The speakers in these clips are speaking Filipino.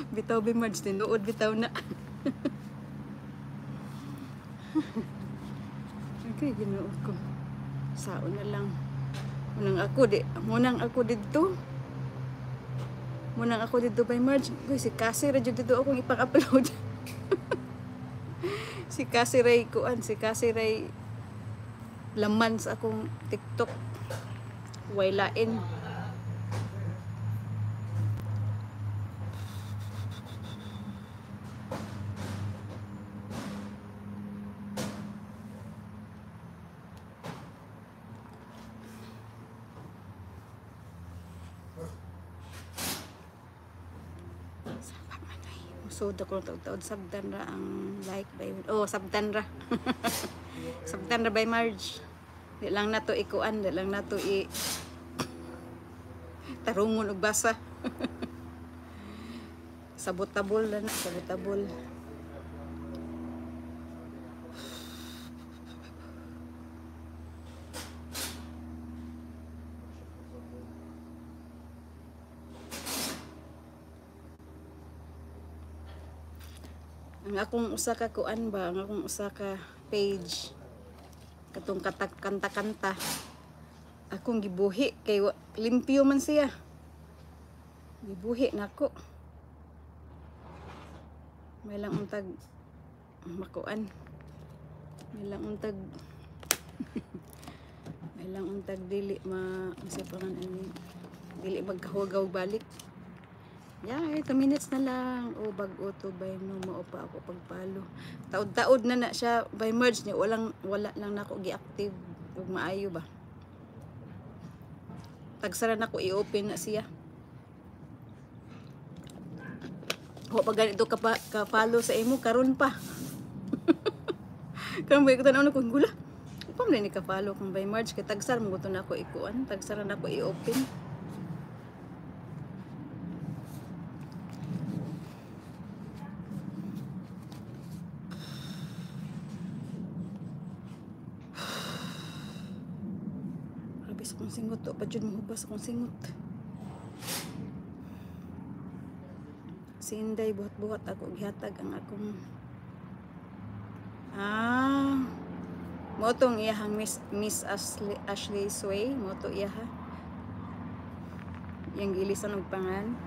Bitaw bi Marge, tinuod bitaw na. Okay, ginuod ko. Saon na lang. Munang ako dito. Munang ako dito by Marge. Uy, si Cassie ra jud dito akong ipang-upload. Si Cassie Ray kuan, si Cassie Ray laman sa akong TikTok. Way lain. So dako taud sabdan ra ang like by sabdan ra. Sabdan ra by Marge. Di lang nato ikuan, di lang nato tarungon og basa. Sabotabol na, sabotabol. Ang akong usa ka kuan ba, ang akong usa ka page katong kanta-kanta akong gibuhi kay limpyo man siya. Gibuhi nako. May lang untag makuan. May lang untag may lang untag dili masipangan ani. Dili magkahugaw balik. Yeah, 2 minutes na lang. O bag-o to by no mao pa ako pagpalo. Taod-taod na siya by Marge niya. Wala lang nako gi-active ug maayo ba. Tagsara nako i-open na siya. Ho pag ganito ka follow sa imo karon pa. Karon ba ko tan-aw na kung gula. Upam na ni ka follow kung by Marge kay tagsara mo to nako ikuan, tagsara nako i-open. Sa kong singot o pa dyan mahubas akong singot. Si Inday buhat-buhat ako gihatag ang akong mo tong iyahang Miss Ashley Sway mo to iyaha yang ilisan og pangan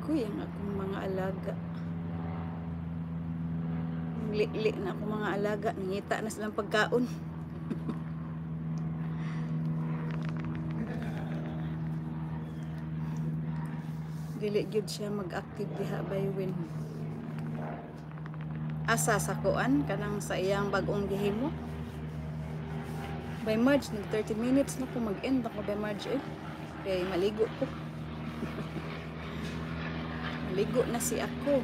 ko yang akong mga alaga li na ako mga alaga, nangita na silang pagkaon. Dili gyud siya mag-active diha by when asa sa kuan kanang sa iyang bag-ong gihimo. By Marge nag 30 minutes na ko mag-end ako by Marge kay maligo ko. Maligo na si ako.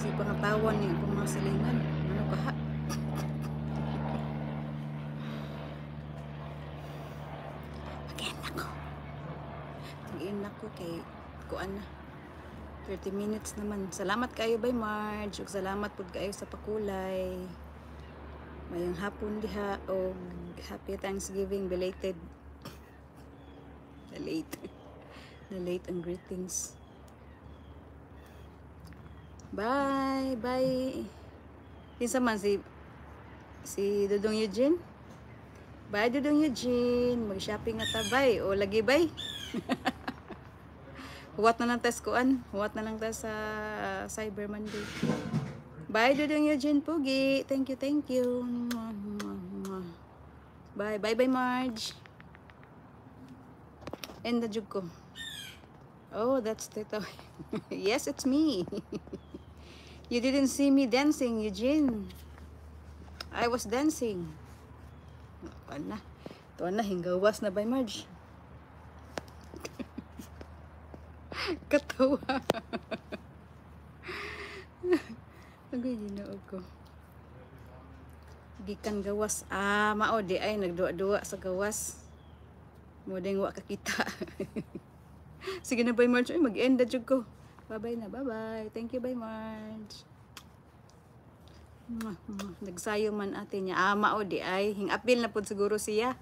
Si pangatawan ni akong mga silingan. Ano ka ha? Mag-end ako. Mag-end ako kay kuan na. 30 minutes naman. Salamat kayo by Marge. Ug salamat pud kayo sa pakulay. Mayong hapon diha og happy Thanksgiving belated. Na late ang greetings. Bye. Kinsa man si Dudong Eugene? Bye Dudong Eugene. Mag-shopping na ta bye. O lagi bye. Huwat na lang ta kuan. Huwat na lang ta sa Cyber Monday. Bye Dudong Eugene Pugi. Thank you. Bye Marge. And the jug ko. Oh, that's Tito. Yes, it's me. You didn't see me dancing, Eugene. I was dancing. Tuan na, hinggawas na by Marge. Katawa. Agoy, ginaog ko. Gikan gawas. Mao di ay, nagduwa-duwa sa gawas. Mudeng wa kakita. Sige na by Marge. Mag-end na jud ko. Bye-bye na. Bye-bye. Thank you by Marge. Nagsayo man ate niya. Mao di ay. Hing-apil na po siguro siya.